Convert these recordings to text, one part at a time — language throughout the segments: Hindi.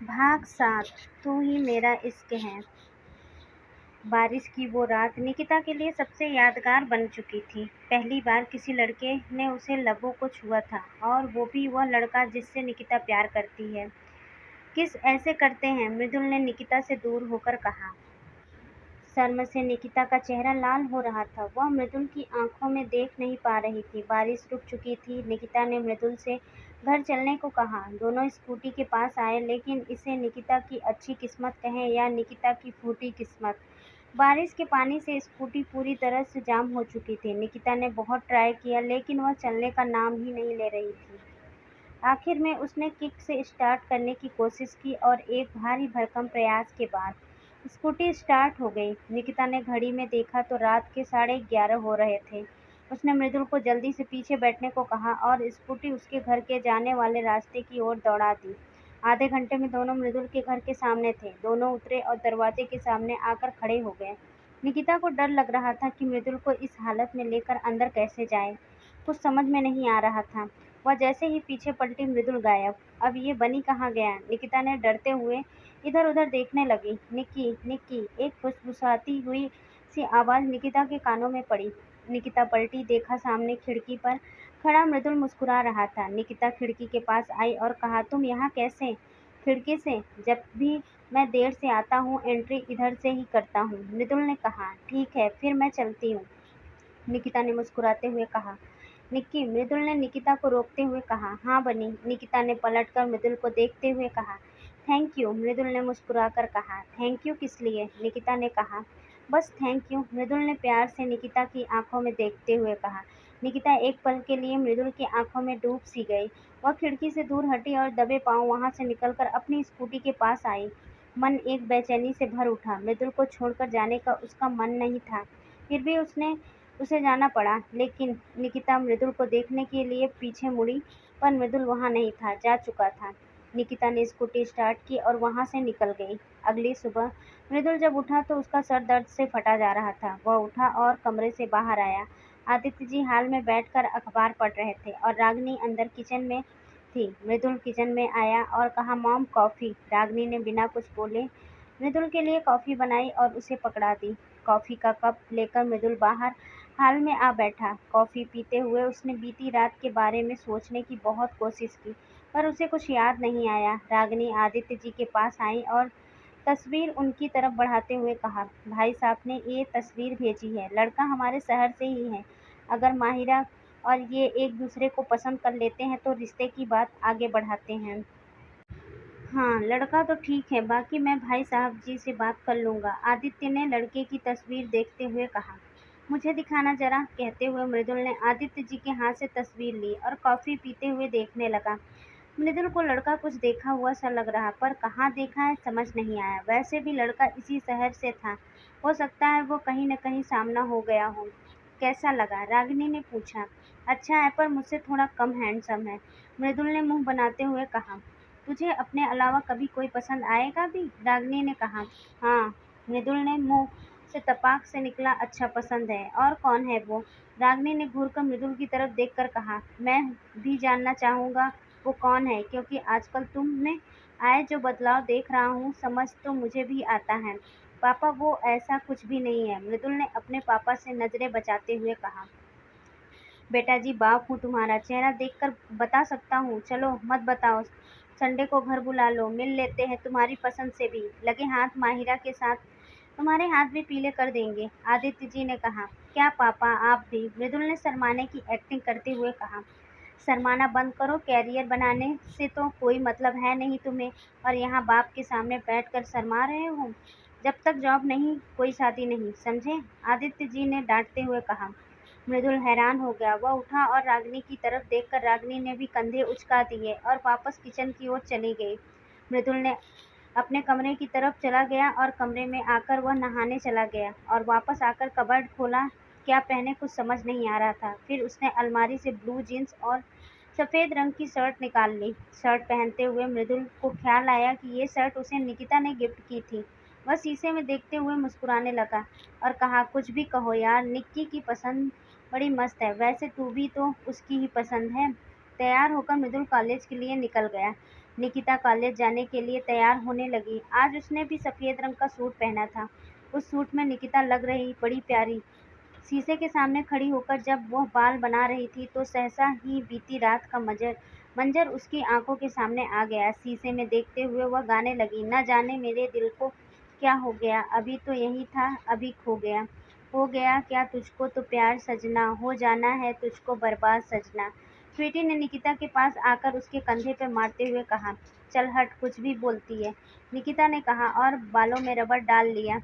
भाग 7 तू ही मेरा इश्क है। बारिश की वो रात निकिता के लिए सबसे यादगार बन चुकी थी। पहली बार किसी लड़के ने उसे लबों को छुआ था, और वो भी वह लड़का जिससे निकिता प्यार करती है। किस ऐसे करते हैं? मृदुल ने निकिता से दूर होकर कहा। शर्म से निकिता का चेहरा लाल हो रहा था। वह मृदुल की आंखों में देख नहीं पा रही थी। बारिश रुक चुकी थी। निकिता ने मृदुल से घर चलने को कहा। दोनों स्कूटी के पास आए, लेकिन इसे निकिता की अच्छी किस्मत कहें या निकिता की फूटी किस्मत, बारिश के पानी से स्कूटी पूरी तरह से जाम हो चुकी थी। निकिता ने बहुत ट्राई किया, लेकिन वह चलने का नाम ही नहीं ले रही थी। आखिर में उसने किक से स्टार्ट करने की कोशिश की, और एक भारी भरकम प्रयास के बाद स्कूटी स्टार्ट हो गई। निकिता ने घड़ी में देखा तो रात के 11:30 हो रहे थे। उसने मृदुल को जल्दी से पीछे बैठने को कहा और स्कूटी उसके घर के जाने वाले रास्ते की ओर दौड़ा दी। आधे घंटे में दोनों मृदुल के घर के सामने थे। दोनों उतरे और दरवाजे के सामने आकर खड़े हो गए। निकिता को डर लग रहा था कि मृदुल को इस हालत में लेकर अंदर कैसे जाए। कुछ समझ में नहीं आ रहा था। वह जैसे ही पीछे पलटी, मृदुल गायब। अब ये बनी कहाँ गया? निकिता ने डरते हुए इधर-उधर देखने लगी। निक्की, निक्की, एक फुसफुसाती हुई सी आवाज़ निकिता के कानों में पड़ी। निकिता पलटी, देखा सामने खिड़की पर खड़ा मृदुल मुस्कुरा रहा था। निकिता खिड़की के पास आई और कहा, तुम यहाँ कैसे? खिड़की से? जब भी मैं देर से आता हूँ, एंट्री इधर से ही करता हूँ, मृदुल ने कहा। ठीक है, फिर मैं चलती हूँ, निकिता ने मुस्कुराते हुए कहा। निक्की, मृदुल ने निकिता को रोकते हुए कहा। हाँ बनी, निकिता ने पलटकर मृदुल को देखते हुए कहा। थैंक यू, मृदुल ने मुस्कुराकर कहा। थैंक यू किस लिए? निकिता ने कहा। बस थैंक यू, मृदुल ने प्यार से निकिता की आंखों में देखते हुए कहा। निकिता एक पल के लिए मृदुल की आंखों में डूब सी गई। वह खिड़की से दूर हटी और दबे पांव वहां से निकलकर अपनी स्कूटी के पास आई। मन एक बेचैनी से भर उठा। मृदुल को छोड़कर जाने का उसका मन नहीं था, फिर भी उसे जाना पड़ा। लेकिन निकिता मृदुल को देखने के लिए पीछे मुड़ी, पर मृदुल वहां नहीं था, जा चुका था। निकिता ने स्कूटी स्टार्ट की और वहां से निकल गई। अगली सुबह मृदुल जब उठा तो उसका सर दर्द से फटा जा रहा था। वह उठा और कमरे से बाहर आया। आदित्य जी हाल में बैठकर अखबार पढ़ रहे थे और रागिनी अंदर किचन में थी। मृदुल किचन में आया और कहा, मॉम कॉफी। रागिनी ने बिना कुछ बोले मृदुल के लिए कॉफी बनाई और उसे पकड़ा दी। कॉफी का कप लेकर मृदुल बाहर हाल में आ बैठा। कॉफी पीते हुए उसने बीती रात के बारे में सोचने की बहुत कोशिश की, पर उसे कुछ याद नहीं आया। रागिनी आदित्य जी के पास आई और तस्वीर उनकी तरफ बढ़ाते हुए कहा, भाई साहब ने ये तस्वीर भेजी है। लड़का हमारे शहर से ही है। अगर माहिरा और ये एक दूसरे को पसंद कर लेते हैं तो रिश्ते की बात आगे बढ़ाते हैं। हाँ, लड़का तो ठीक है, बाकी मैं भाई साहब जी से बात कर लूँगा, आदित्य ने लड़के की तस्वीर देखते हुए कहा। मुझे दिखाना ज़रा, कहते हुए मृदुल ने आदित्य जी के हाथ से तस्वीर ली और कॉफ़ी पीते हुए देखने लगा। मृदुल को लड़का कुछ देखा हुआ सा लग रहा, पर कहाँ देखा है समझ नहीं आया। वैसे भी लड़का इसी शहर से था, हो सकता है वो कहीं न कहीं सामना हो गया हो। कैसा लगा? रागिनी ने पूछा। अच्छा है, पर मुझसे थोड़ा कम हैंडसम है, मृदुल ने मुँह बनाते हुए कहा। तुझे अपने अलावा कभी कोई पसंद आएगा भी? रागिनी ने कहा। हाँ, मृदुल ने मुँह से तपाक से निकला। अच्छा, पसंद है? और कौन है वो? रागिनी ने घूरकर मृदुल की तरफ देखकर कहा। मैं भी जानना चाहूँगा वो कौन है, क्योंकि आजकल तुम में आए जो बदलाव देख रहा हूँ, समझ तो मुझे भी आता है। पापा, वो ऐसा कुछ भी नहीं है, मृदुल ने अपने पापा से नजरें बचाते हुए कहा। बेटा जी, बाप हूँ तुम्हारा, चेहरा देखकर बता सकता हूँ। चलो मत बताओ, संडे को घर बुला लो, मिल लेते हैं तुम्हारी पसंद से भी। लगे हाथ माहिरा के साथ तुम्हारे हाथ भी पीले कर देंगे, आदित्य जी ने कहा। क्या पापा, आप भी? मृदुल ने शर्माने की एक्टिंग करते हुए कहा। शर्माना बंद करो, कैरियर बनाने से तो कोई मतलब है नहीं तुम्हें, और यहाँ बाप के सामने बैठकर शर्मा रहे हो। जब तक जॉब नहीं, कोई शादी नहीं, समझे? आदित्य जी ने डांटते हुए कहा। मृदुल हैरान हो गया। वह उठा और रागिनी की तरफ देखकर रागिनी ने भी कंधे उचका दिए और वापस किचन की ओर चली गई। मृदुल ने अपने कमरे की तरफ चला गया और कमरे में आकर वह नहाने चला गया और वापस आकर कबर्ड खोला। क्या पहने कुछ समझ नहीं आ रहा था। फिर उसने अलमारी से ब्लू जीन्स और सफ़ेद रंग की शर्ट निकाल ली। शर्ट पहनते हुए मृदुल को ख्याल आया कि ये शर्ट उसे निकिता ने गिफ्ट की थी। वह शीशे में देखते हुए मुस्कुराने लगा और कहा, कुछ भी कहो यार, निक्की की पसंद बड़ी मस्त है। वैसे तू भी तो उसकी ही पसंद है। तैयार होकर मृदुल कॉलेज के लिए निकल गया। निकिता कॉलेज जाने के लिए तैयार होने लगी। आज उसने भी सफ़ेद रंग का सूट पहना था। उस सूट में निकिता लग रही बड़ी प्यारी। शीशे के सामने खड़ी होकर जब वह बाल बना रही थी तो सहसा ही बीती रात का मंजर उसकी आंखों के सामने आ गया। शीशे में देखते हुए वह गाने लगी, न जाने मेरे दिल को क्या हो गया, अभी तो यही था, अभी खो गया। हो गया क्या तुझको तो प्यार सजना, हो जाना है तुझको बर्बाद सजना। स्वीटी ने निकिता के पास आकर उसके कंधे पर मारते हुए कहा, चल हट, कुछ भी बोलती है। निकिता ने कहा और बालों में रबड़ डाल लिया।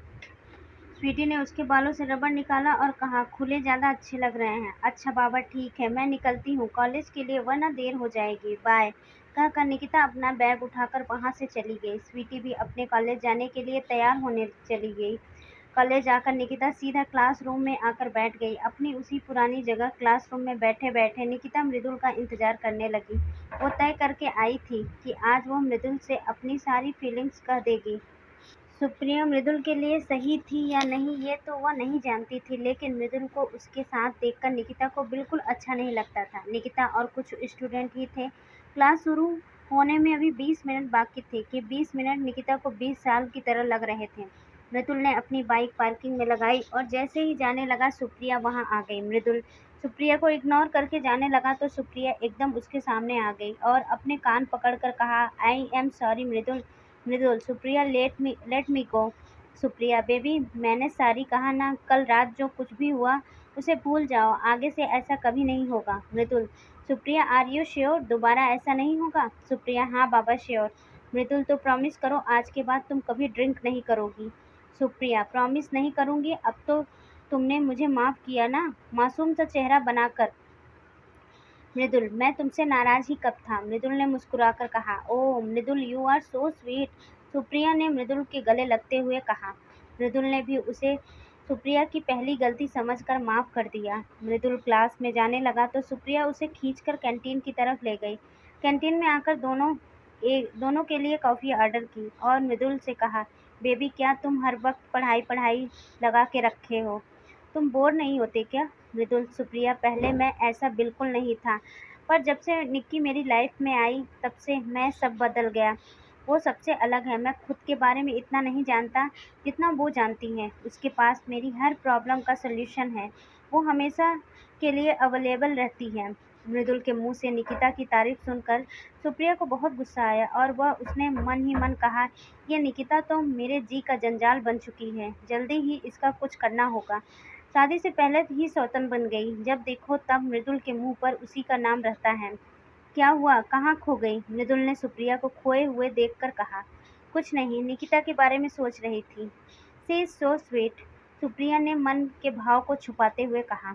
स्वीटी ने उसके बालों से रबड़ निकाला और कहा, खुले ज़्यादा अच्छे लग रहे हैं। अच्छा बाबा, ठीक है, मैं निकलती हूँ कॉलेज के लिए, वरना देर हो जाएगी, बाय। कहकर निकिता अपना बैग उठाकर वहाँ से चली गई। स्वीटी भी अपने कॉलेज जाने के लिए तैयार होने चली गई। कॉलेज आकर निकिता सीधा क्लासरूम में आकर बैठ गई। अपनी उसी पुरानी जगह क्लासरूम में बैठे बैठे निकिता मृदुल का इंतजार करने लगी। वो तय करके आई थी कि आज वो मृदुल से अपनी सारी फीलिंग्स कह देगी। सुप्रिया मृदुल के लिए सही थी या नहीं ये तो वह नहीं जानती थी, लेकिन मृदुल को उसके साथ देखकर निकिता को बिल्कुल अच्छा नहीं लगता था। निकिता और कुछ स्टूडेंट ही थे। क्लास शुरू होने में अभी 20 मिनट बाकी थे कि 20 मिनट निकिता को 20 साल की तरह लग रहे थे। मृदुल ने अपनी बाइक पार्किंग में लगाई और जैसे ही जाने लगा सुप्रिया वहां आ गई। मृदुल सुप्रिया को इग्नोर करके जाने लगा तो सुप्रिया एकदम उसके सामने आ गई और अपने कान पकड़कर कहा, I am sorry Mridul. Mridul, Supriya let me go. Supriya, baby मैंने सॉरी कहा ना, कल रात जो कुछ भी हुआ उसे भूल जाओ, आगे से ऐसा कभी नहीं होगा। मृदुल, सुप्रिया आर यू श्योर दोबारा ऐसा नहीं होगा? सुप्रिया, हाँ बाबा श्योर। मृदुल, तो प्रॉमिस करो आज के बाद तुम कभी ड्रिंक नहीं करोगी। सुप्रिया, प्रॉमिस नहीं करूंगी। अब तो तुमने मुझे माफ किया ना, मासूम सा चेहरा बनाकर। मृदुल, मैं तुमसे नाराज ही कब था? मृदुल ने मुस्कुराकर कहा, oh Mridul, you are so sweet. Supriya ने मृदुल के गले लगते हुए कहा। मृदुल ने भी उसे सुप्रिया की पहली गलती समझकर माफ कर दिया। मृदुल क्लास में जाने लगा तो सुप्रिया उसे खींचकर कैंटीन की तरफ ले गई। कैंटीन में आकर दोनों के लिए कॉफ़ी ऑर्डर की और मृदुल से कहा, बेबी क्या तुम हर वक्त पढ़ाई पढ़ाई लगा के रखे हो? तुम बोर नहीं होते क्या? मृदुल, सुप्रिया, पहले मैं ऐसा बिल्कुल नहीं था, पर जब से निक्की मेरी लाइफ में आई तब से मैं सब बदल गया। वो सबसे अलग है, मैं खुद के बारे में इतना नहीं जानता जितना वो जानती है। उसके पास मेरी हर प्रॉब्लम का सल्यूशन है, वो हमेशा के लिए अवेलेबल रहती है। मृदुल के मुंह से निकिता की तारीफ सुनकर सुप्रिया को बहुत गुस्सा आया और वह उसने मन ही मन कहा, ये निकिता तो मेरे जी का जंजाल बन चुकी है, जल्दी ही इसका कुछ करना होगा। शादी से पहले ही सौतन बन गई, जब देखो तब मृदुल के मुंह पर उसी का नाम रहता है। क्या हुआ, कहाँ खो गई? मृदुल ने सुप्रिया को खोए हुए देखकर कहा। कुछ नहीं, निकिता के बारे में सोच रही थी। She is so sweet. Supriya ने मन के भाव को छुपाते हुए कहा।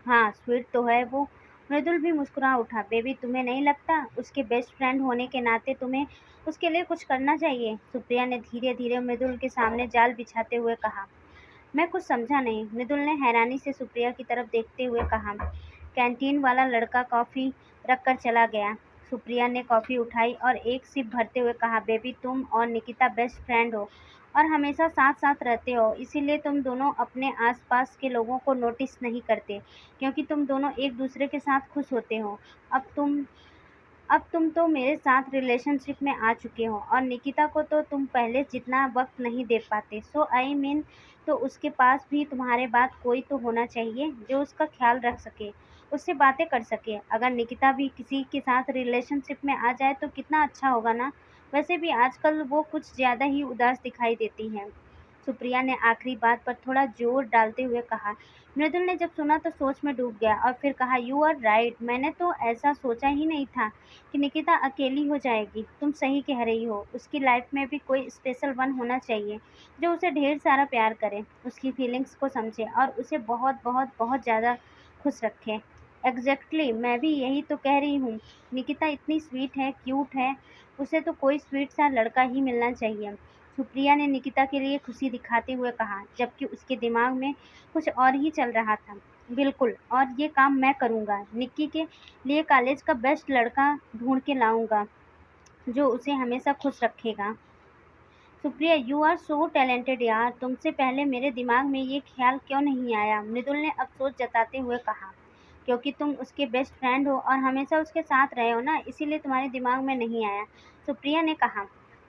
हाँ स्वीट तो है वो। मृदुल भी मुस्कुरा उठा। बेबी, तुम्हें नहीं लगता उसके बेस्ट फ्रेंड होने के नाते तुम्हें उसके लिए कुछ करना चाहिए? सुप्रिया ने धीरे धीरे मृदुल के सामने जाल बिछाते हुए कहा। मैं कुछ समझा नहीं। मृदुल ने हैरानी से सुप्रिया की तरफ देखते हुए कहा। कैंटीन वाला लड़का कॉफ़ी रखकर चला गया। सुप्रिया ने कॉफ़ी उठाई और एक सिप भरते हुए कहा, बेबी तुम और निकिता बेस्ट फ्रेंड हो और हमेशा साथ साथ रहते हो, इसीलिए तुम दोनों अपने आसपास के लोगों को नोटिस नहीं करते, क्योंकि तुम दोनों एक दूसरे के साथ खुश होते हो। अब तुम तो मेरे साथ रिलेशनशिप में आ चुके हो और निकिता को तो तुम पहले जितना वक्त नहीं दे पाते। सो आई मीन, तो उसके पास भी तुम्हारे बाद कोई तो होना चाहिए जो उसका ख्याल रख सके, उससे बातें कर सके। अगर निकिता भी किसी के साथ रिलेशनशिप में आ जाए तो कितना अच्छा होगा ना। वैसे भी आजकल वो कुछ ज़्यादा ही उदास दिखाई देती है। सुप्रिया ने आखिरी बात पर थोड़ा जोर डालते हुए कहा। मृदुल ने जब सुना तो सोच में डूब गया और फिर कहा, यू आर राइट, मैंने तो ऐसा सोचा ही नहीं था कि निकिता अकेली हो जाएगी। तुम सही कह रही हो, उसकी लाइफ में भी कोई स्पेशल वन होना चाहिए जो उसे ढेर सारा प्यार करे, उसकी फीलिंग्स को समझे और उसे बहुत बहुत बहुत ज़्यादा खुश रखे। एग्जैक्टली, मैं भी यही तो कह रही हूँ। निकिता इतनी स्वीट है, क्यूट है, उसे तो कोई स्वीट सा लड़का ही मिलना चाहिए। सुप्रिया ने निकिता के लिए खुशी दिखाते हुए कहा, जबकि उसके दिमाग में कुछ और ही चल रहा था। बिल्कुल, और ये काम मैं करूँगा। निक्की के लिए कॉलेज का बेस्ट लड़का ढूंढ के लाऊंगा जो उसे हमेशा खुश रखेगा। Supriya, you are so talented यार, तुमसे पहले मेरे दिमाग में ये ख्याल क्यों नहीं आया? मृदुल ने अफसोस जताते हुए कहा। क्योंकि तुम उसके बेस्ट फ्रेंड हो और हमेशा उसके साथ रहे हो ना, इसीलिए तुम्हारे दिमाग में नहीं आया, सुप्रिया ने कहा।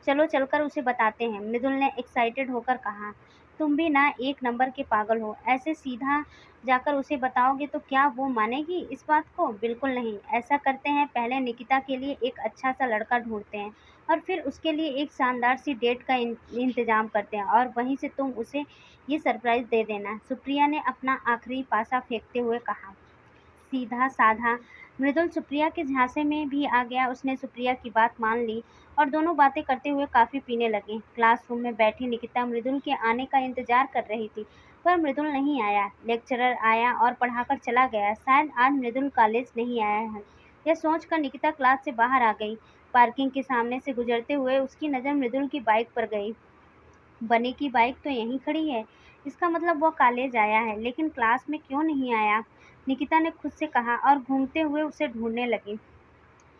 चलो चलकर उसे बताते हैं, मृदुल ने एक्साइटेड होकर कहा। तुम भी ना एक नंबर के पागल हो, ऐसे सीधा जाकर उसे बताओगे तो क्या वो मानेगी इस बात को? बिल्कुल नहीं। ऐसा करते हैं, पहले निकिता के लिए एक अच्छा सा लड़का ढूंढते हैं और फिर उसके लिए एक शानदार सी डेट का इंतजाम करते हैं और वहीं से तुम उसे ये सरप्राइज दे देना, सुप्रिया ने अपना आखिरी पासा फेंकते हुए कहा। सीधा साधा मृदुल सुप्रिया के झांसे में भी आ गया। उसने सुप्रिया की बात मान ली और दोनों बातें करते हुए काफी पीने लगे। क्लासरूम में बैठी निकिता मृदुल के आने का इंतजार कर रही थी, पर मृदुल नहीं आया। लेक्चरर आया और पढ़ाकर चला गया। शायद आज मृदुल कॉलेज नहीं आया है, यह सोचकर निकिता क्लास से बाहर आ गई। पार्किंग के सामने से गुजरते हुए उसकी नज़र मृदुल की बाइक पर गई। बनी की बाइक तो यहीं खड़ी है, इसका मतलब वो कॉलेज आया है, लेकिन क्लास में क्यों नहीं आया? निकिता ने खुद से कहा और घूमते हुए उसे ढूंढने लगी।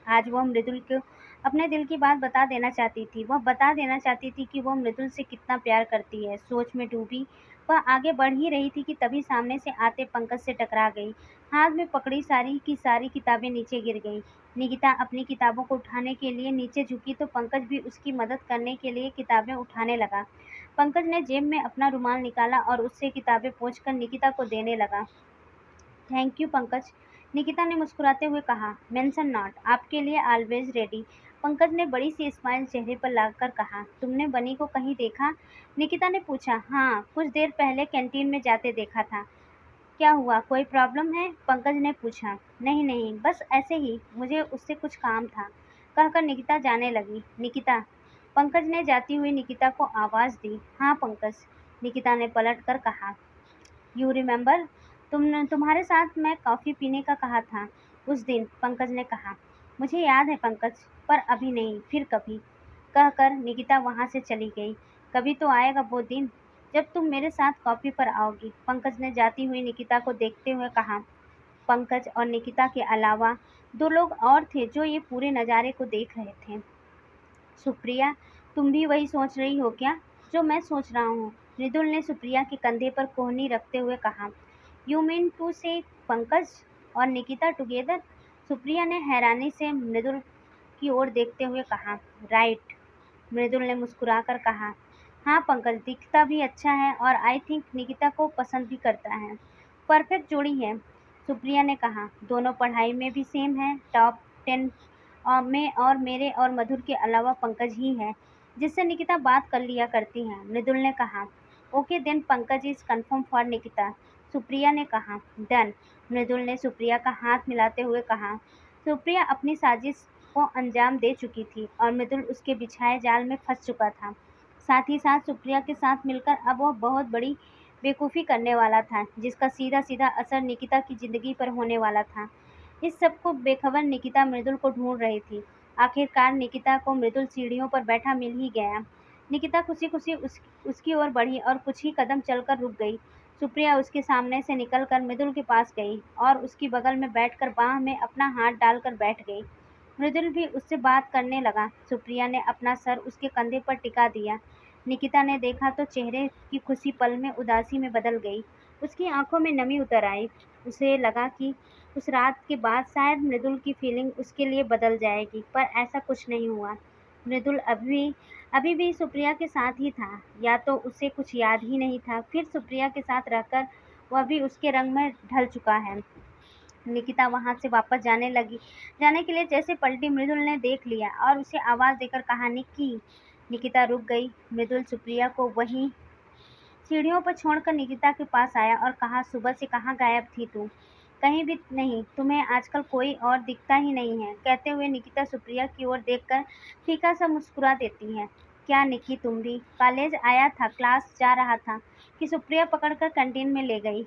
आज वह मृदुल को अपने दिल की बात बता देना चाहती थी। वह बता देना चाहती थी कि वह मृदुल से कितना प्यार करती है। सोच में डूबी वह आगे बढ़ ही रही थी कि तभी सामने से आते पंकज से टकरा गई। हाथ में पकड़ी सारी की सारी किताबें नीचे गिर गईं। निकिता अपनी किताबों को उठाने के लिए नीचे झुकी तो पंकज भी उसकी मदद करने के लिए किताबें उठाने लगा। पंकज ने जेब में अपना रुमाल निकाला और उससे किताबें पोंछकर निकिता को देने लगा। थैंक यू पंकज, निकिता ने मुस्कुराते हुए कहा। मेंशन नॉट, आपके लिए ऑलवेज रेडी, पंकज ने बड़ी सी स्माइल चेहरे पर लाकर कहा। तुमने बनी को कहीं देखा? निकिता ने पूछा। हाँ, कुछ देर पहले कैंटीन में जाते देखा था। क्या हुआ, कोई प्रॉब्लम है? पंकज ने पूछा। नहीं नहीं, बस ऐसे ही, मुझे उससे कुछ काम था, कहकर निकिता जाने लगी। निकिता, पंकज ने जाती हुई निकिता को आवाज दी। हाँ पंकज, निकिता ने पलट कर कहा। यू रिमेंबर, तुम्हारे साथ मैं कॉफ़ी पीने का कहा था उस दिन, पंकज ने कहा। मुझे याद है पंकज, पर अभी नहीं, फिर कभी, कहकर निकिता वहाँ से चली गई। कभी तो आएगा वो दिन जब तुम मेरे साथ कॉफ़ी पर आओगी, पंकज ने जाती हुई निकिता को देखते हुए कहा। पंकज और निकिता के अलावा दो लोग और थे जो ये पूरे नज़ारे को देख रहे थे। सुप्रिया, तुम भी वही सोच रही हो क्या जो मैं सोच रहा हूँ? मृदुल ने सुप्रिया के कंधे पर कोहनी रखते हुए कहा। यू मीन टू से पंकज और निकिता टुगेदर? सुप्रिया ने हैरानी से मृदुल की ओर देखते हुए कहा। राइट, मृदुल ने मुस्कुराकर कहा। हाँ पंकज दिखता भी अच्छा है और आई थिंक निकिता को पसंद भी करता है। परफेक्ट जोड़ी है, सुप्रिया ने कहा। दोनों पढ़ाई में भी सेम है, टॉप 10 में, और मेरे और मधुर के अलावा पंकज ही है जिससे निकिता बात कर लिया करती है, मृदुल ने कहा। Okay then Pankaj is confirm for Nikita, Supriya ने कहा। डन, मृदुल ने सुप्रिया का हाथ मिलाते हुए कहा। सुप्रिया अपनी साजिश को अंजाम दे चुकी थी और मृदुल उसके बिछाए जाल में फंस चुका था। साथ ही साथ सुप्रिया के साथ मिलकर अब वह बहुत बड़ी बेवकूफ़ी करने वाला था, जिसका सीधा सीधा असर निकिता की जिंदगी पर होने वाला था। इस सब को बेखबर निकिता मृदुल को ढूंढ रही थी। आखिरकार निकिता को मृदुल सीढ़ियों पर बैठा मिल ही गया। निकिता खुशी खुशी उसकी ओर बढ़ी और कुछ ही कदम चलकर रुक गई। सुप्रिया उसके सामने से निकलकर मृदुल के पास गई और उसकी बगल में बैठकर बाह में अपना हाथ डालकर बैठ गई। मृदुल भी उससे बात करने लगा। सुप्रिया ने अपना सर उसके कंधे पर टिका दिया। निकिता ने देखा तो चेहरे की खुशी पल में उदासी में बदल गई। उसकी आंखों में नमी उतर आई। उसे लगा कि उस रात के बाद शायद मृदुल की फीलिंग उसके लिए बदल जाएगी, पर ऐसा कुछ नहीं हुआ। मृदुल अभी भी सुप्रिया के साथ ही था, या तो उसे कुछ याद ही नहीं था, फिर सुप्रिया के साथ रहकर वह भी उसके रंग में ढल चुका है। निकिता वहां से वापस जाने के लिए जैसे पलटी, मृदुल ने देख लिया और उसे आवाज देकर कहा, निक्की। निकिता रुक गई। मृदुल सुप्रिया को वहीं सीढ़ियों पर छोड़कर निकिता के पास आया और कहा, सुबह से कहाँ गायब थी तू? कहीं भी नहीं, तुम्हें आजकल कोई और दिखता ही नहीं है, कहते हुए निकिता सुप्रिया की ओर देखकर फीका सा मुस्कुरा देती है। क्या निक्की, तुम भी? कॉलेज आया था, क्लास जा रहा था कि सुप्रिया पकड़कर कैंटीन में ले गई,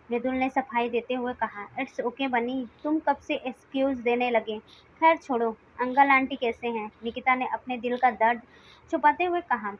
मृदुल ने सफाई देते हुए कहा। इट्स ओके बनी, तुम कब से एक्सक्यूज देने लगे? खैर छोड़ो, अंकल आंटी कैसे हैं? निकिता ने अपने दिल का दर्द छुपाते हुए कहा।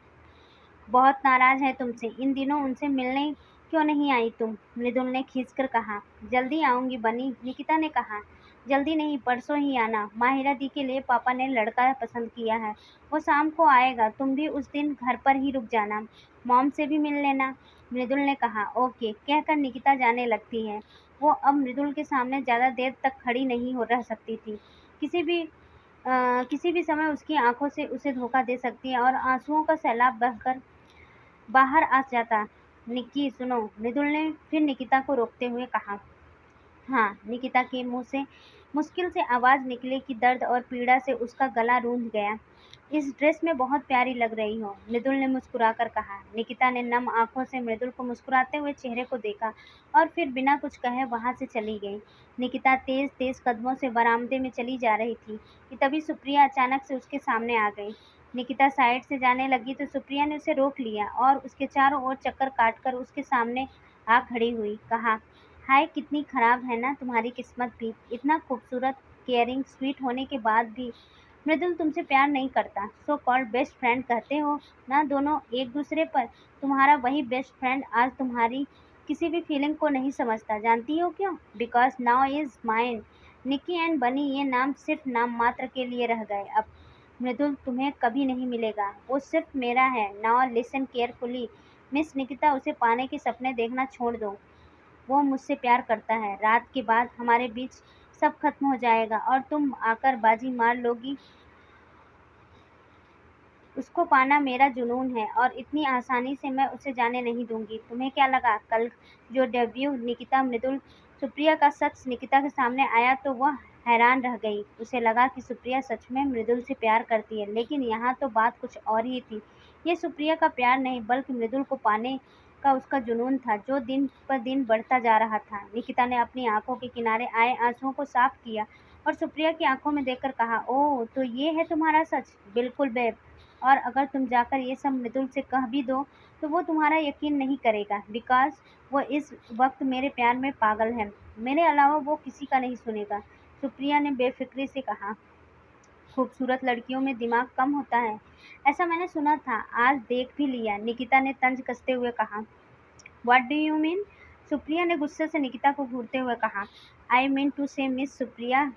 बहुत नाराज है तुमसे, इन दिनों उनसे मिलने क्यों नहीं आई तुम? मृदुल ने खींचकर कहा। जल्दी आऊंगी बनी, निकिता ने कहा। जल्दी नहीं, परसों ही आना, माहिरा दी के लिए पापा ने लड़का पसंद किया है, वो शाम को आएगा, तुम भी उस दिन घर पर ही रुक जाना, मॉम से भी मिल लेना, मृदुल ने कहा। ओके, कहकर निकिता जाने लगती है। सुप्रिया ने अपना हाथ मृदुल के कंधे पर रखते हुए कहा। तुम भी उस दिन घर पर ही रुक जाना, मॉम से भी मिल लेना, मृदुल ने कहा। वो अब मृदुल के सामने ज़्यादा देर तक खड़ी नहीं हो रह सकती थी। किसी भी समय उसकी आंखों से उसे धोखा दे सकती है और आंसुओं का सैलाब बहकर बाहर आ जाता। निक्की सुनो, मृदुल ने फिर निकिता को रोकते हुए कहा। हाँ, निकिता के मुंह से मुश्किल से आवाज निकली कि दर्द और पीड़ा से उसका गला रूंध गया। इस ड्रेस में बहुत प्यारी लग रही हो, मृदुल ने मुस्कुराकर कहा। निकिता ने नम आंखों से मृदुल को मुस्कुराते हुए चेहरे को देखा और फिर बिना कुछ कहे वहां से चली गई। निकिता तेज तेज कदमों से बरामदे में चली जा रही थी कि तभी सुप्रिया अचानक से उसके सामने आ गई। निकिता साइड से जाने लगी तो सुप्रिया ने उसे रोक लिया और उसके चारों ओर चक्कर काटकर उसके सामने आ खड़ी हुई। कहा, हाय, कितनी खराब है ना तुम्हारी किस्मत भी। इतना खूबसूरत, केयरिंग, स्वीट होने के बाद भी मृदुल तुमसे प्यार नहीं करता। सो कॉल्ड बेस्ट फ्रेंड कहते हो ना दोनों एक दूसरे पर। तुम्हारा वही बेस्ट फ्रेंड आज तुम्हारी किसी भी फीलिंग को नहीं समझता। जानती हो क्यों? Because now is mine. Niki and Bunny ये नाम सिर्फ नाम मात्र के लिए रह गए अब। मृदुल तुम्हें कभी नहीं मिलेगा, वो सिर्फ मेरा है। Now listen carefully miss Nikita, उसे पाने के सपने देखना छोड़ दो। वो मुझसे प्यार करता है। रात के बाद हमारे बीच सब खत्म हो जाएगा और तुम आकर बाजी मार लोगी। उसको पाना मेरा जुनून है और इतनी आसानी से मैं उसे जाने नहीं दूंगी। तुम्हें क्या लगा कल जो डेब्यू निकिता मृदुल सुप्रिया का सच निकिता के सामने आया तो वह हैरान रह गई। उसे लगा कि सुप्रिया सच में मृदुल से प्यार करती है, लेकिन यहाँ तो बात कुछ और ही थी। ये सुप्रिया का प्यार नहीं बल्कि मृदुल को पाने का उसका जुनून था, जो दिन पर दिन बढ़ता जा रहा था। निकिता ने अपनी आंखों के किनारे आए आंसुओं को साफ किया और सुप्रिया की आंखों में देखकर कहा, ओह, तो ये है तुम्हारा सच। बिल्कुल बेब, और अगर तुम जाकर ये सब मृदुल से कह भी दो तो वो तुम्हारा यकीन नहीं करेगा, बिकॉज वो इस वक्त मेरे प्यार में पागल है। मेरे अलावा वो किसी का नहीं सुनेगा। सुप्रिया ने बेफिक्री से कहा। खूबसूरत लड़कियों में दिमाग कम होता है, ऐसा मैंने सुना था। आज देख भी लिया, निकिता ने तंज कसते हुए कहा। What do you mean? Supriya ने गुस्से से निकिता को घूरते हुए कहा। आई मीन टू से मिस सुप्रिया,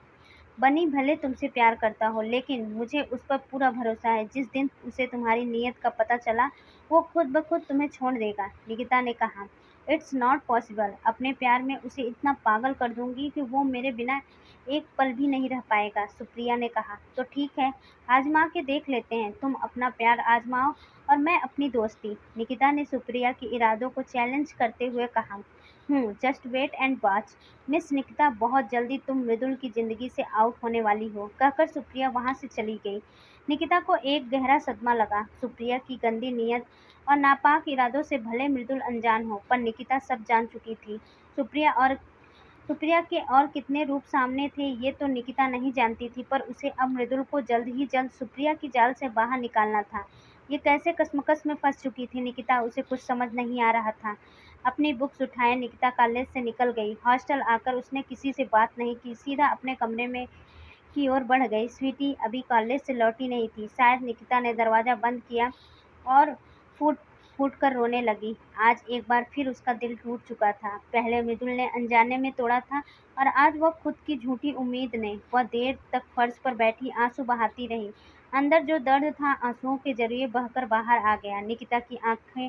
बनी भले तुमसे प्यार करता हो, लेकिन मुझे उस पर पूरा भरोसा है। जिस दिन उसे तुम्हारी नीयत का पता चला, वो खुद ब खुद तुम्हें छोड़ देगा। निकिता ने कहा, इट्स नॉट पॉसिबल। अपने प्यार में उसे इतना पागल कर दूंगी कि वो मेरे बिना एक पल भी नहीं रह पाएगा। सुप्रिया ने कहा, तो ठीक है, आजमा के देख लेते हैं। तुम अपना प्यार आजमाओ और मैं अपनी दोस्ती। निकिता ने सुप्रिया के इरादों को चैलेंज करते हुए कहा। Just wait and watch miss Nikita, बहुत जल्दी तुम मृदुल की जिंदगी से आउट होने वाली हो, कहकर सुप्रिया वहां से चली गई। निकिता को एक गहरा सदमा लगा। सुप्रिया की गंदी नीयत और नापाक इरादों से भले मृदुल अनजान हो, पर निकिता सब जान चुकी थी। सुप्रिया के और कितने रूप सामने थे ये तो निकिता नहीं जानती थी, पर उसे अब मृदुल को जल्द ही जल्द सुप्रिया की जाल से बाहर निकालना था। ये कैसे कशमकश में फंस चुकी थी निकिता, उसे कुछ समझ नहीं आ रहा था। अपनी बुक्स उठाए निकिता कॉलेज से निकल गई। हॉस्टल आकर उसने किसी से बात नहीं की, सीधा अपने कमरे में की ओर बढ़ गई। स्वीटी अभी कॉलेज से लौटी नहीं थी। शायद निकिता ने दरवाज़ा बंद किया और फूट फूट कर रोने लगी। आज एक बार फिर उसका दिल टूट चुका था। पहले मृदुल ने अनजाने में तोड़ा था और आज वह खुद की झूठी उम्मीद ने। वह देर तक फर्श पर बैठी आंसू बहाती रही। अंदर जो दर्द था आंसुओं के जरिए बहकर बाहर आ गया। निकिता की आंखें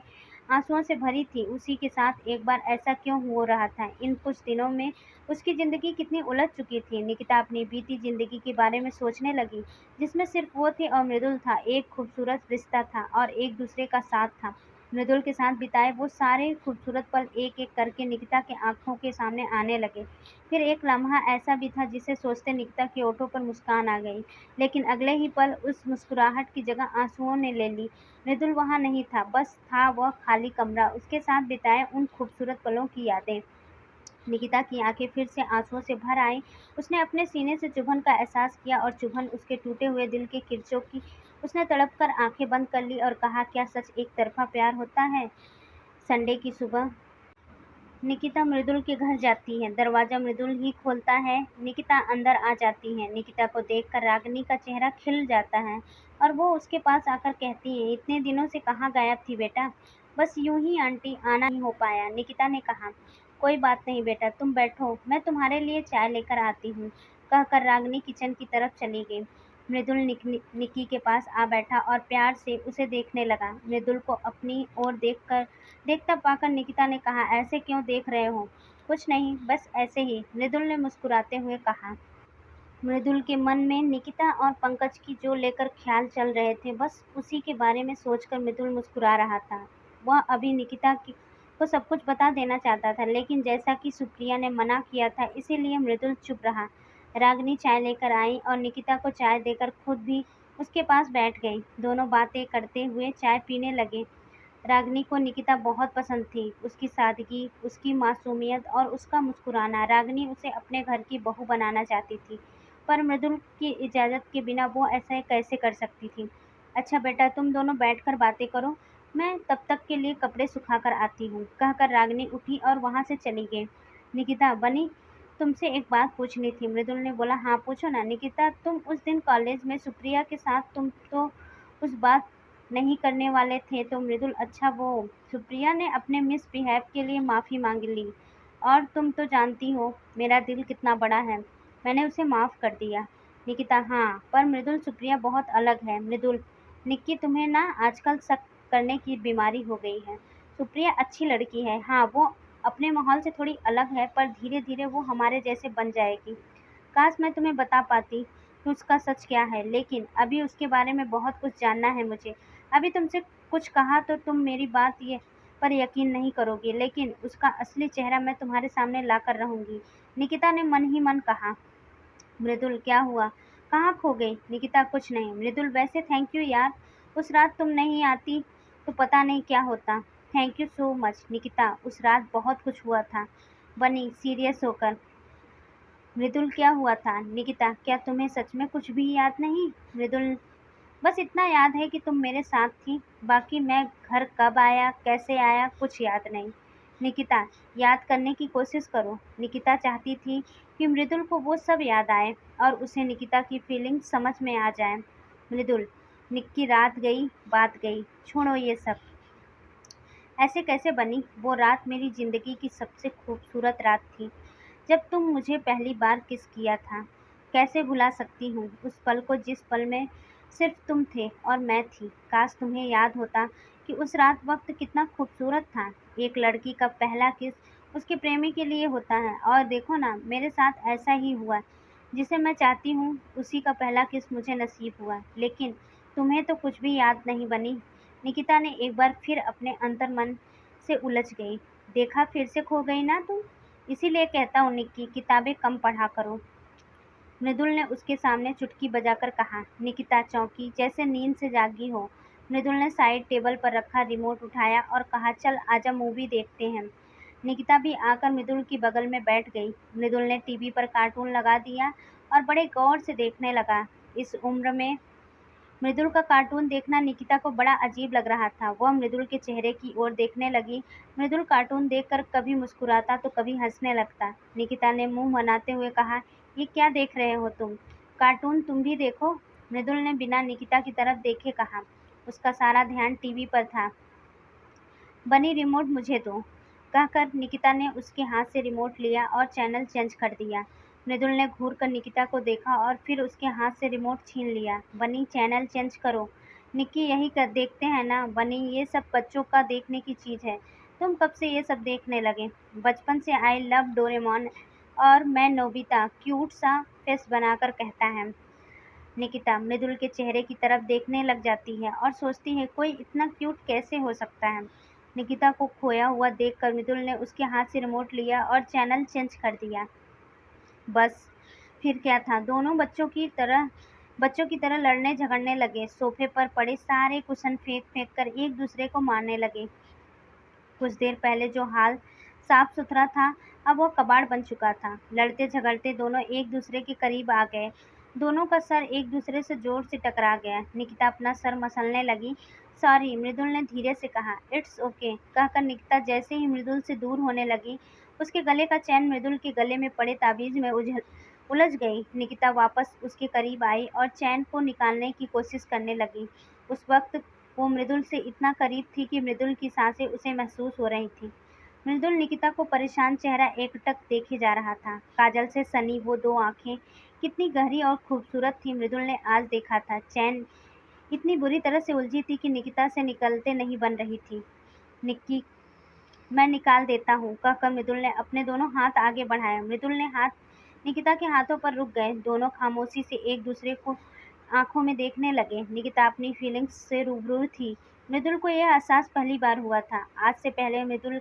आंसुओं से भरी थी। उसी के साथ एक बार ऐसा क्यों हो रहा था? इन कुछ दिनों में उसकी ज़िंदगी कितनी उलझ चुकी थी। निकिता अपनी बीती ज़िंदगी के बारे में सोचने लगी, जिसमें सिर्फ वो थी और मृदुल था। एक खूबसूरत रिश्ता था और एक दूसरे का साथ था। मृदुल के साथ बिताए वो सारे खूबसूरत पल एक एक करके निकिता की आंखों के सामने आने लगे। फिर एक लम्हा ऐसा भी था जिसे सोचते निकिता के होठों पर मुस्कान आ गई, लेकिन अगले ही पल उस मुस्कुराहट की जगह आंसुओं ने ले ली। मृदुल वहाँ नहीं था, बस था वह खाली कमरा, उसके साथ बिताए उन खूबसूरत पलों की यादें। निकिता की आंखें फिर से आंसुओं से भर आईं। उसने अपने सीने से चुभन का एहसास किया और चुभन उसके टूटे हुए दिल के किरचों की। उसने तड़प कर आंखें बंद कर ली और कहा, क्या सच एक तरफा प्यार होता है? संडे की सुबह निकिता मृदुल के घर जाती है। दरवाजा मृदुल ही खोलता है। निकिता अंदर आ जाती है। निकिता को देखकर रागिनी का चेहरा खिल जाता है और वो उसके पास आकर कहती है, इतने दिनों से कहाँ गायब थी बेटा? बस यूं ही आंटी, आना नहीं हो पाया, निकिता ने कहा। कोई बात नहीं बेटा, तुम बैठो, मैं तुम्हारे लिए चाय लेकर आती हूँ, कहकर रागिनी किचन की तरफ चली गई। मृदुल निकी के पास आ बैठा और प्यार से उसे देखने लगा। मृदुल को अपनी ओर देखता पाकर निकिता ने कहा, ऐसे क्यों देख रहे हो? कुछ नहीं, बस ऐसे ही, मृदुल ने मुस्कुराते हुए कहा। मृदुल के मन में निकिता और पंकज की जो लेकर ख्याल चल रहे थे, बस उसी के बारे में सोचकर मृदुल मुस्कुरा रहा था। वह अभी निकिता को सब कुछ बता देना चाहता था, लेकिन जैसा कि सुप्रिया ने मना किया था, इसीलिए मृदुल चुप रहा। रागिनी चाय लेकर आई और निकिता को चाय देकर खुद भी उसके पास बैठ गई। दोनों बातें करते हुए चाय पीने लगे। रागिनी को निकिता बहुत पसंद थी। उसकी सादगी, उसकी मासूमियत और उसका मुस्कुराना। रागिनी उसे अपने घर की बहू बनाना चाहती थी, पर मृदुल की इजाज़त के बिना वो ऐसा कैसे कर सकती थी। अच्छा बेटा, तुम दोनों बैठकर बातें करो, मैं तब तक के लिए कपड़े सुखा कर आती हूँ, कहकर रागिनी उठी और वहाँ से चली गई। निकिता, बनी, तुमसे एक बात पूछनी थी, मृदुल ने बोला। हाँ पूछो ना। निकिता, तुम उस दिन कॉलेज में सुप्रिया के साथ तुम तो उस बात नहीं करने वाले थे तो मृदुल, अच्छा वो सुप्रिया ने अपने मिसबिहेव के लिए माफ़ी मांग ली, और तुम तो जानती हो मेरा दिल कितना बड़ा है, मैंने उसे माफ़ कर दिया। निकिता, हाँ, पर मृदुल, सुप्रिया बहुत अलग है। मृदुल, निक्की, तुम्हें ना आजकल शक करने की बीमारी हो गई है। सुप्रिया अच्छी लड़की है, हाँ वो अपने माहौल से थोड़ी अलग है, पर धीरे धीरे वो हमारे जैसे बन जाएगी। काश मैं तुम्हें बता पाती कि उसका सच क्या है, लेकिन अभी उसके बारे में बहुत कुछ जानना है मुझे। अभी तुमसे कुछ कहा तो तुम मेरी बात ये पर यकीन नहीं करोगी, लेकिन उसका असली चेहरा मैं तुम्हारे सामने लाकर रहूंगी। निकिता ने मन ही मन कहा। मृदुल, क्या हुआ? कहाँ खो गई? निकिता, कुछ नहीं। मृदुल, वैसे थैंक यू यार, उस रात तुम नहीं आती तो पता नहीं क्या होता। Thank you so much. Nikita, उस रात बहुत कुछ हुआ था। बनी सीरियस होकर। मृदुल, क्या हुआ था? निकिता, क्या तुम्हें सच में कुछ भी याद नहीं? मृदुल, बस इतना याद है कि तुम मेरे साथ थी, बाकी मैं घर कब आया, कैसे आया, कुछ याद नहीं। निकिता, याद करने की कोशिश करो। निकिता चाहती थी कि मृदुल को वो सब याद आए और उसे निकिता की फीलिंग समझ में आ जाए। मृदुल, निक्की, रात गई, बात गई, छोड़ो ये सब। ऐसे कैसे बनी? वो रात मेरी जिंदगी की सबसे खूबसूरत रात थी, जब तुम मुझे पहली बार किस किया था। कैसे भुला सकती हूँ उस पल को, जिस पल में सिर्फ तुम थे और मैं थी। काश तुम्हें याद होता कि उस रात वक्त कितना खूबसूरत था। एक लड़की का पहला किस उसके प्रेमी के लिए होता है, और देखो ना, मेरे साथ ऐसा ही हुआ। जिसे मैं चाहती हूँ उसी का पहला किस मुझे नसीब हुआ, लेकिन तुम्हें तो कुछ भी याद नहीं। बनी, निकिता ने एक बार फिर अपने अंतर्मन से उलझ गई। देखा, फिर से खो गई ना तुम? इसीलिए कहता हूँ निक्की, किताबें कम पढ़ा करो। मृदुल ने उसके सामने चुटकी बजाकर कहा। निकिता चौंकी, जैसे नींद से जागी हो। मृदुल ने साइड टेबल पर रखा रिमोट उठाया और कहा, चल आजा, मूवी देखते हैं। निकिता भी आकर मृदुल की बगल में बैठ गई। मृदुल ने टीवी पर कार्टून लगा दिया और बड़े गौर से देखने लगा। इस उम्र में मृदुल का कार्टून देखना निकिता को बड़ा अजीब लग रहा था। वह मृदुल के चेहरे की ओर देखने लगी। मृदुल कार्टून देखकर कभी मुस्कुराता तो कभी हंसने लगता। निकिता ने मुंह बनाते हुए कहा, ये क्या देख रहे हो तुम? कार्टून तुम भी देखो। मृदुल ने बिना निकिता की तरफ देखे कहा। उसका सारा ध्यान टीवी पर था। बनी, रिमोट मुझे दो, कहकर निकिता ने उसके हाथ से रिमोट लिया और चैनल चेंज कर दिया। मृदुल ने घूर कर निकिता को देखा और फिर उसके हाथ से रिमोट छीन लिया। बनी, चैनल चेंज करो। निक्की, यही कर देखते हैं ना। बनी, ये सब बच्चों का देखने की चीज़ है, तुम कब से ये सब देखने लगे? बचपन से आई लव डोरेमोन, और मैं नोबिता, क्यूट सा फेस बनाकर कहता है। निकिता मृदुल के चेहरे की तरफ देखने लग जाती है और सोचती है, कोई इतना क्यूट कैसे हो सकता है। निकिता को खोया हुआ देखकर मृदुल ने उसके हाथ से रिमोट लिया और चैनल चेंज कर दिया। बस, फिर क्या था, दोनों बच्चों की तरह लड़ने झगड़ने लगे। सोफे पर पड़े सारे कुशन फेंक फेंक कर एक दूसरे को मारने लगे। कुछ देर पहले जो हाल साफ सुथरा था, अब वो कबाड़ बन चुका था। लड़ते झगड़ते दोनों एक दूसरे के करीब आ गए। दोनों का सर एक दूसरे से जोर से टकरा गया। निकिता अपना सर मसलने लगी। सॉरी, मृदुल ने धीरे से कहा। इट्स ओके, कहकर निकिता जैसे ही मृदुल से दूर होने लगी, उसके गले का चैन मृदुल के गले में पड़े ताबीज में उलझ गई। निकिता वापस उसके करीब आई और चैन को निकालने की कोशिश करने लगी। उस वक्त वो मृदुल से इतना करीब थी कि मृदुल की सांसें उसे महसूस हो रही थीं। मृदुल निकिता को परेशान चेहरा एकटक देखे जा रहा था। काजल से सनी वो दो आंखें कितनी गहरी और खूबसूरत थी, मृदुल ने आज देखा था। चैन इतनी बुरी तरह से उलझी थी कि निकिता से निकलते नहीं बन रही थी। निक्की मैं निकाल देता हूँ, कहकर मृदुल ने अपने दोनों हाथ आगे बढ़ाए। मृदुल ने हाथ निकिता के हाथों पर रुक गए। दोनों खामोशी से एक दूसरे को आंखों में देखने लगे। निकिता अपनी फीलिंग्स से रूबरू थी। मृदुल को यह एहसास पहली बार हुआ था। आज से पहले मृदुल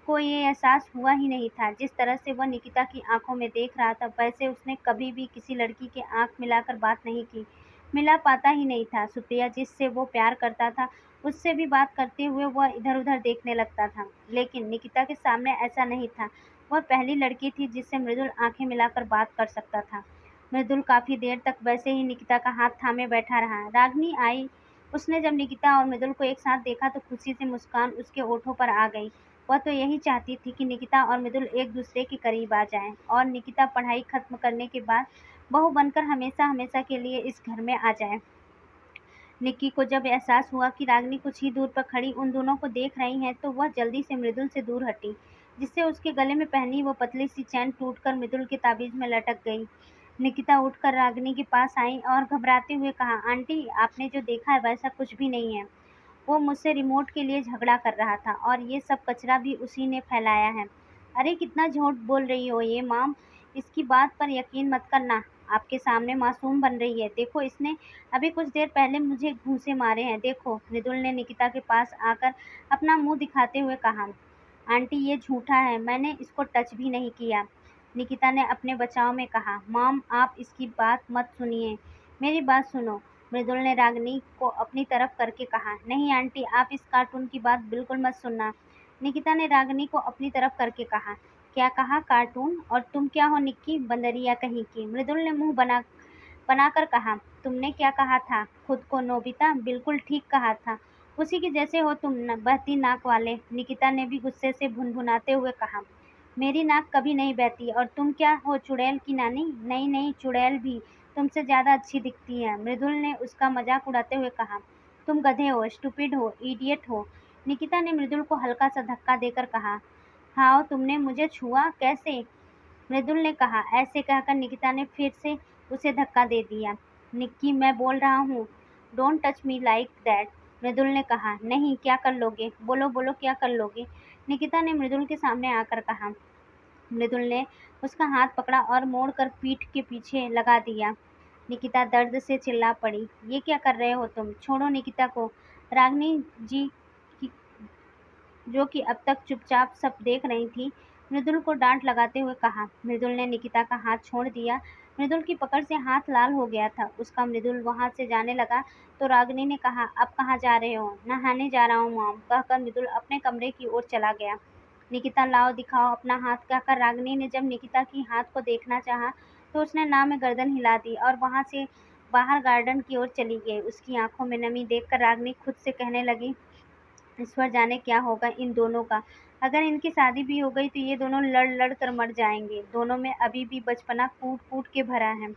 को ये एहसास हुआ ही नहीं था। जिस तरह से वह निकिता की आंखों में देख रहा था, वैसे उसने कभी भी किसी लड़की के आंख मिलाकर बात नहीं की। मिला पाता ही नहीं था। सुप्रिया जिससे वो प्यार करता था, उससे भी बात करते हुए वह इधर-उधर देखने लगता था। लेकिन निकिता के सामने ऐसा नहीं था। वह पहली लड़की थी जिससे मृदुल आंखें मिलाकर बात कर सकता था। मृदुल काफ़ी देर तक वैसे ही निकिता का हाथ थामे बैठा रहा। रागिनी आई। उसने जब निकिता और मृदुल को एक साथ देखा तो खुशी से मुस्कान उसके होठों पर आ गई। वह तो यही चाहती थी कि निकिता और मृदुल एक दूसरे के करीब आ जाएं और निकिता पढ़ाई खत्म करने के बाद बहू बनकर हमेशा हमेशा के लिए इस घर में आ जाए। निक्की को जब एहसास हुआ कि रागिनी कुछ ही दूर पर खड़ी उन दोनों को देख रही है, तो वह जल्दी से मृदुल से दूर हटी, जिससे उसके गले में पहनी वो पतली सी चैन टूटकर मृदुल के ताबीज में लटक गई। निकिता उठकर रागिनी के पास आई और घबराते हुए कहा, आंटी, आपने जो देखा है वैसा कुछ भी नहीं है। वो मुझसे रिमोट के लिए झगड़ा कर रहा था और ये सब कचरा भी उसी ने फैलाया है। अरे कितना झूठ बोल रही हो ये माम, इसकी बात पर यकीन मत करना। आपके सामने मासूम बन रही है। देखो, इसने अभी कुछ देर पहले मुझे घूंसे मारे हैं। देखो, मृदुल ने निकिता के पास आकर अपना मुंह दिखाते हुए कहा। आंटी, ये झूठा है, मैंने इसको टच भी नहीं किया। निकिता ने अपने बचाव में कहा। मॉम, आप इसकी बात मत सुनिए, मेरी बात सुनो। मृदुल ने रागिनी को अपनी तरफ करके कहा। नहीं आंटी, आप इस कार्टून की बात बिल्कुल मत सुनना। निकिता ने रागिनी को अपनी तरफ करके कहा। क्या कहा, कार्टून? और तुम क्या हो निक्की, बंदरिया कहीं की? मृदुल ने मुंह बनाकर कहा। तुमने क्या कहा था खुद को नोबिता? बिल्कुल ठीक कहा था, उसी के जैसे हो तुम, बहती नाक वाले। निकिता ने भी गुस्से से भुनभुनाते हुए कहा। मेरी नाक कभी नहीं बहती। और तुम क्या हो, चुड़ैल की नानी? नहीं नहीं, चुड़ैल भी तुमसे ज्यादा अच्छी दिखती है। मृदुल ने उसका मजाक उड़ाते हुए कहा। तुम गधे हो, स्टूपिड हो, इडियट हो। निकिता ने मृदुल को हल्का सा धक्का देकर कहा। हाँ, तुमने मुझे छुआ कैसे? मृदुल ने कहा। ऐसे कहकर निकिता ने फिर से उसे धक्का दे दिया। निक्की, मैं बोल रहा हूँ, don't touch me like that. Mridul ने कहा। नहीं, क्या कर लोगे? बोलो बोलो, क्या कर लोगे? निकिता ने मृदुल के सामने आकर कहा। मृदुल ने उसका हाथ पकड़ा और मोड़कर पीठ के पीछे लगा दिया। निकिता दर्द से चिल्ला पड़ी। ये क्या कर रहे हो तुम? छोड़ो निकिता को। रागिनी जी की जो कि अब तक चुपचाप सब देख रही थी, मृदुल को डांट लगाते हुए कहा। मृदुल ने निकिता का हाथ छोड़ दिया। मृदुल की पकड़ से हाथ लाल हो गया था उसका। मृदुल वहां से जाने लगा तो रागिनी ने कहा, अब कहाँ जा रहे हो? नहाने जा रहा हूँ मॉम, कहकर मृदुल अपने कमरे की ओर चला गया। निकिता, लाओ दिखाओ अपना हाथ, कहकर रागिनी ने जब निकिता की हाथ को देखना चाहा तो उसने ना में गर्दन हिला दी और वहां से बाहर गार्डन की ओर चली गई। उसकी आंखों में नमी देखकर रागिनी खुद से कहने लगी, ईश्वर जाने क्या होगा इन दोनों का। अगर इनकी शादी भी हो गई तो ये दोनों लड़ लड़ कर मर जाएंगे। दोनों में अभी भी बचपना कूट कूट के भरा है।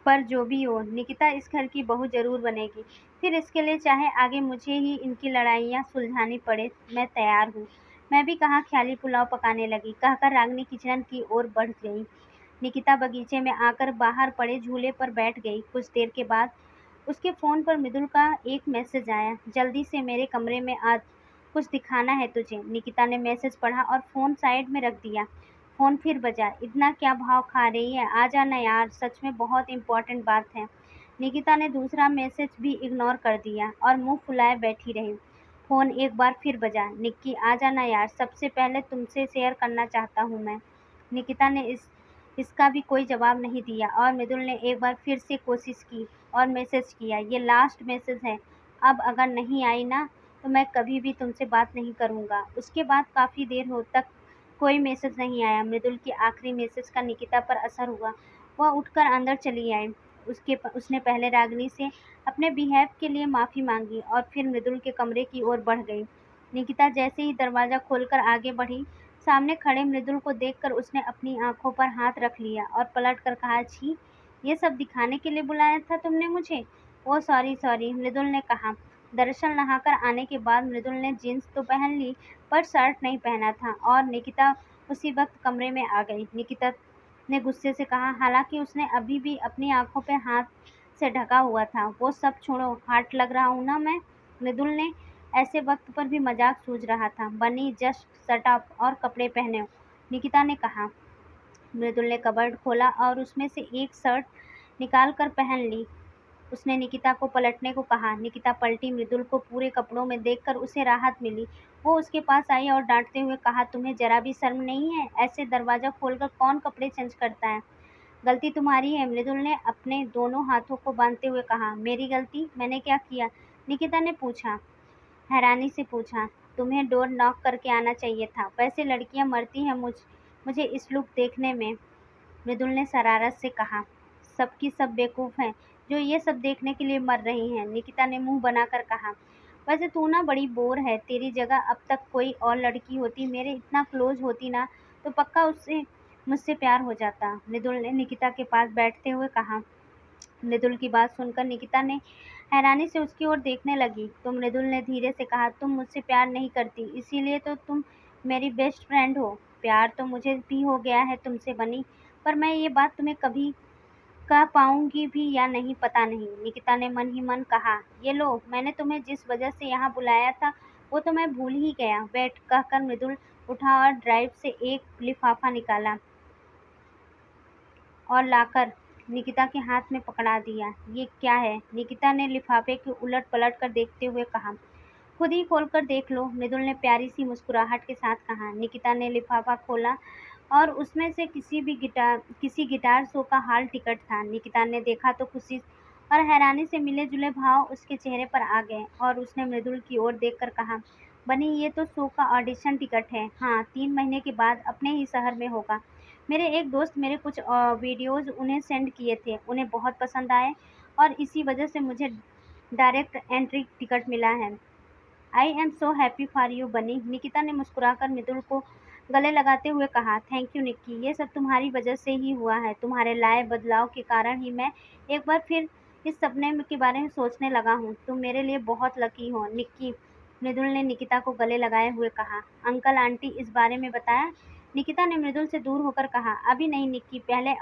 पर जो भी हो, निकिता इस घर की बहू जरूर बनेगी। फिर इसके लिए चाहे आगे मुझे ही इनकी लड़ाइयाँ सुलझानी पड़े, मैं तैयार हूँ। मैं भी कहाँ ख्याली पुलाव पकाने लगी, कहकर रागिनी किचन की ओर बढ़ गई। निकिता बगीचे में आकर बाहर पड़े झूले पर बैठ गई। कुछ देर के बाद उसके फ़ोन पर मृदुल का एक मैसेज आया। जल्दी से मेरे कमरे में आ, कुछ दिखाना है तुझे। निकिता ने मैसेज पढ़ा और फ़ोन साइड में रख दिया। फ़ोन फिर बजा। इतना क्या भाव खा रही है, आ जाना यार, सच में बहुत इम्पोर्टेंट बात है। निकिता ने दूसरा मैसेज भी इग्नोर कर दिया और मुंह फुलाए बैठी रही। फ़ोन एक बार फिर बजा। निक्की, आ जाना यार, सबसे पहले तुमसे शेयर करना चाहता हूँ मैं। निकिता ने इसका भी कोई जवाब नहीं दिया और मृदुल ने एक बार फिर से कोशिश की और मैसेज किया। ये लास्ट मैसेज है, अब अगर नहीं आई ना तो मैं कभी भी तुमसे बात नहीं करूँगा। उसके बाद काफ़ी देर हो तक कोई मैसेज नहीं आया। मृदुल की आखिरी मैसेज का निकिता पर असर हुआ। वह उठकर अंदर चली आई। उसने पहले रागिनी से अपने बिहेव के लिए माफ़ी मांगी और फिर मृदुल के कमरे की ओर बढ़ गई। निकिता जैसे ही दरवाज़ा खोलकर आगे बढ़ी, सामने खड़े मृदुल को देखकर उसने अपनी आंखों पर हाथ रख लिया और पलट कर कहा, छी, ये सब दिखाने के लिए बुलाया था तुमने मुझे? ओह सॉरी सॉरी, मृदुल ने कहा। दरअसल नहाकर आने के बाद मृदुल ने जीन्स तो पहन ली पर शर्ट नहीं पहना था और निकिता उसी वक्त कमरे में आ गई। निकिता ने गुस्से से कहा, हालांकि उसने अभी भी अपनी आंखों पर हाथ से ढका हुआ था। वो सब छोड़ो, हार्ट लग रहा हूँ ना मैं? मृदुल ने ऐसे वक्त पर भी मजाक सूझ रहा था। बनी जस्ट शट अप और कपड़े पहने, निकिता ने कहा। मृदुल ने कबर्ड खोला और उसमें से एक शर्ट निकाल कर पहन ली। उसने निकिता को पलटने को कहा। निकिता पलटी। मृदुल को पूरे कपड़ों में देखकर उसे राहत मिली। वो उसके पास आई और डांटते हुए कहा, तुम्हें जरा भी शर्म नहीं है? ऐसे दरवाजा खोलकर कौन कपड़े चेंज करता है? गलती तुम्हारी है, मृदुल ने अपने दोनों हाथों को बांधते हुए कहा। मेरी गलती? मैंने क्या किया? निकिता ने पूछा, हैरानी से पूछा। तुम्हें डोर नॉक करके आना चाहिए था। वैसे लड़कियां मरती हैं मुझे इस लुक देखने में, मृदुल ने शरारत से कहा। सबकी सब बेवकूफ़ हैं जो ये सब देखने के लिए मर रही हैं, निकिता ने मुंह बनाकर कहा। वैसे तू ना बड़ी बोर है। तेरी जगह अब तक कोई और लड़की होती, मेरे इतना क्लोज होती ना, तो पक्का उससे मुझसे प्यार हो जाता, मृदुल ने निकिता के पास बैठते हुए कहा। मृदुल की बात सुनकर निकिता ने हैरानी से उसकी ओर देखने लगी। तो मृदुल ने धीरे से कहा, तुम मुझसे प्यार नहीं करती, इसीलिए तो तुम मेरी बेस्ट फ्रेंड हो। प्यार तो मुझे भी हो गया है तुमसे बनी, पर मैं ये बात तुम्हें कभी कह पाऊंगी भी या नहीं पता नहीं, निकिता ने मन ही मन कहा। ये लो, मैंने तुम्हें जिस वजह से यहाँ बुलाया था वो तो मैं भूल ही गया। वेट, कहकर मृदुल उठा और ड्राइव से एक लिफाफा निकाला और लाकर निकिता के हाथ में पकड़ा दिया। ये क्या है? निकिता ने लिफाफे की उलट पलट कर देखते हुए कहा। खुद ही खोल कर देख लो, मृदुल ने प्यारी सी मुस्कुराहट के साथ कहा। निकिता ने लिफाफा खोला और उसमें से किसी गिटार शो का हॉल टिकट था। निकिता ने देखा तो खुशी और हैरानी से मिले जुले भाव उसके चेहरे पर आ गए और उसने मृदुल की ओर देखकर कहा, बनी ये तो शो का ऑडिशन टिकट है। हाँ, 3 महीने के बाद अपने ही शहर में होगा। मेरे एक दोस्त मेरे कुछ वीडियोज उन्हें सेंड किए थे, उन्हें बहुत पसंद आए और इसी वजह से मुझे डायरेक्ट एंट्री टिकट मिला है। I am so happy for you बनी, निकिता ने मुस्कुराकर मृदुल को गले लगाते हुए कहा। थैंक यू निक्की, ये सब तुम्हारी वजह से ही हुआ है। तुम्हारे लाए बदलाव के कारण ही मैं एक बार फिर इस सपने के बारे में सोचने लगा हूँ। तुम मेरे लिए बहुत लकी हो निक्की, मृदुल ने निकिता को गले लगाए हुए कहा। अंकल आंटी इस बारे में बताया? निकिता ने मृदुल से दूर होकर कहा। अभी नहीं निक्की, पहले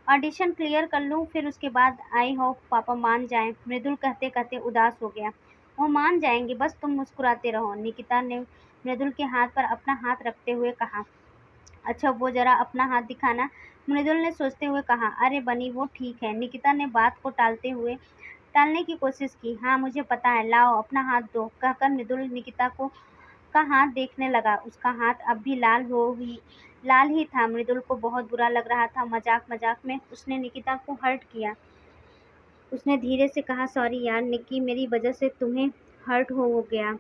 ऑडिशन क्लियर कर लूँ, फिर उसके बाद आई होप पापा मान जाएं, मृदुल कहते कहते उदास हो गया। वो मान जाएंगे, बस तुम मुस्कुराते रहो, निकिता ने मृदुल के हाथ पर अपना हाथ रखते हुए कहा। अच्छा, वो जरा अपना हाथ दिखाना, मृदुल ने सोचते हुए कहा। अरे बनी, वो ठीक है, निकिता ने बात को टालने की कोशिश की। हाँ मुझे पता है, लाओ अपना हाथ दो, कहकर मृदुल निकिता को का हाथ देखने लगा। उसका हाथ अब भी लाल ही था। मृदुल को बहुत बुरा लग रहा था। मजाक मजाक में उसने निकिता को हर्ट किया। उसने धीरे से कहा, सॉरी यार निक्की, मेरी वजह से तुम्हें हर्ट हो गया।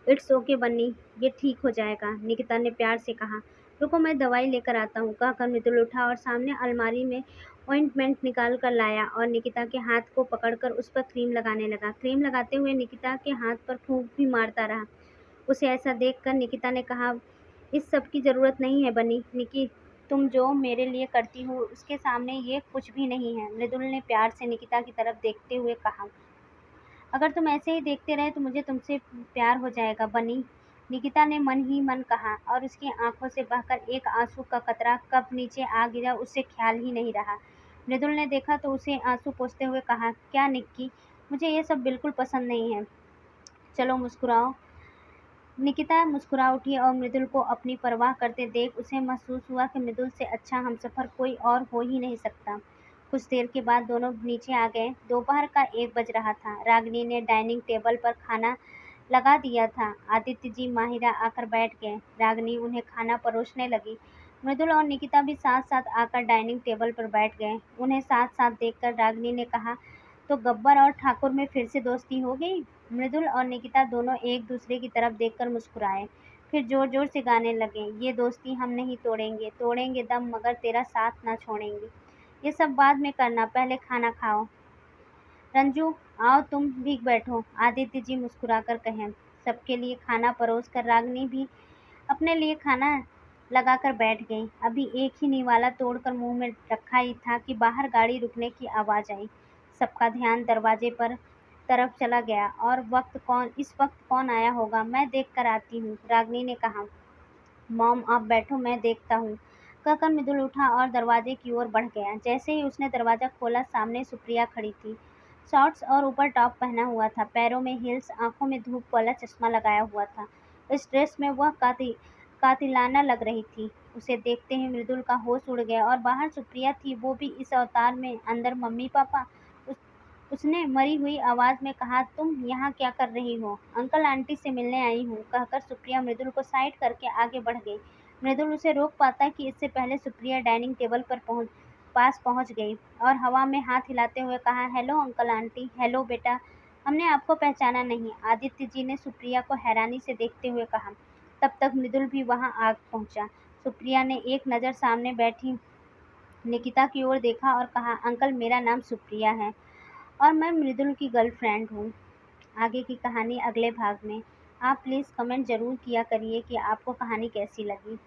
इट्स ओके बन्नी, ये ठीक हो जाएगा, निकिता ने प्यार से कहा। रुको मैं दवाई लेकर आता हूँ, कहकर मृदुल उठा और सामने अलमारी में ऑइंटमेंट निकाल कर लाया और निकिता के हाथ को पकड़कर उस पर क्रीम लगाने लगा। क्रीम लगाते हुए निकिता के हाथ पर फूंक भी मारता रहा। उसे ऐसा देखकर निकिता ने कहा, इस सब की ज़रूरत नहीं है बनी, निकी तुम जो मेरे लिए करती हो उसके सामने ये कुछ भी नहीं है, मृदुल ने प्यार से निकिता की तरफ देखते हुए कहा। अगर तुम ऐसे ही देखते रहे तो मुझे तुमसे प्यार हो जाएगा बनी, निकिता ने मन ही मन कहा और उसकी आंखों से बहकर एक आंसू का कतरा कब नीचे आ गिरा उसे ख्याल ही नहीं रहा। मृदुल ने देखा तो उसे आंसू पोंछते हुए कहा, क्या निक्की, मुझे ये सब बिल्कुल पसंद नहीं है, चलो मुस्कुराओ। निकिता मुस्कुरा उठी और मृदुल को अपनी परवाह करते देख उसे महसूस हुआ कि मृदुल से अच्छा हमसफर कोई और हो ही नहीं सकता। कुछ देर के बाद दोनों नीचे आ गए। दोपहर का 1 बज रहा था। रागिनी ने डाइनिंग टेबल पर खाना लगा दिया था। आदित्य जी माहिरा आकर बैठ गए। रागिनी उन्हें खाना परोसने लगी। मृदुल और निकिता भी साथ साथ आकर डाइनिंग टेबल पर बैठ गए। उन्हें साथ साथ देखकर रागिनी ने कहा, तो गब्बर और ठाकुर में फिर से दोस्ती हो गई? मृदुल और निकिता दोनों एक दूसरे की तरफ देखकर मुस्कुराए, फिर जोर जोर से गाने लगे। ये दोस्ती हम नहीं तोड़ेंगे, तोड़ेंगे दम मगर तेरा साथ ना छोड़ेंगे। ये सब बाद में करना, पहले खाना खाओ। रंजू, आओ तुम भी बैठो, आदित्य जी मुस्कुराकर कहें। सबके लिए खाना परोस कर रागिनी भी अपने लिए खाना लगाकर बैठ गई। अभी एक ही निवाला तोड़कर मुंह में रखा ही था कि बाहर गाड़ी रुकने की आवाज़ आई। सबका ध्यान दरवाजे पर तरफ चला गया और इस वक्त कौन आया होगा, मैं देख कर आती हूँ, रागिनी ने कहा। मॉम आप बैठो, मैं देखता हूँ, कहकर मृदुल उठा और दरवाजे की ओर बढ़ गया। जैसे ही उसने दरवाज़ा खोला, सामने सुप्रिया खड़ी थी। शॉर्ट्स और ऊपर टॉप पहना हुआ था, पैरों में हील्स, आंखों में धूप वाला चश्मा लगाया हुआ था। इस ड्रेस में वह कातिलाना लग रही थी। उसे देखते ही मृदुल का होश उड़ गया और बाहर सुप्रिया थी, वो भी इस अवतार में, अंदर मम्मी पापा। उस, उसने मरी हुई आवाज में कहा, तुम यहाँ क्या कर रही हो? अंकल आंटी से मिलने आई हूँ, कहकर सुप्रिया मृदुल को साइड करके आगे बढ़ गई। मृदुल उसे रोक पाता कि इससे पहले सुप्रिया डाइनिंग टेबल पर पास पहुंच गई और हवा में हाथ हिलाते हुए कहा, हेलो अंकल आंटी। हेलो बेटा, हमने आपको पहचाना नहीं, आदित्य जी ने सुप्रिया को हैरानी से देखते हुए कहा। तब तक मृदुल भी वहां आ पहुंचा। सुप्रिया ने एक नज़र सामने बैठी निकिता की ओर देखा और कहा, अंकल मेरा नाम सुप्रिया है और मैं मृदुल की गर्लफ्रेंड हूँ। आगे की कहानी अगले भाग में। आप प्लीज़ कमेंट ज़रूर किया करिए कि आपको कहानी कैसी लगी।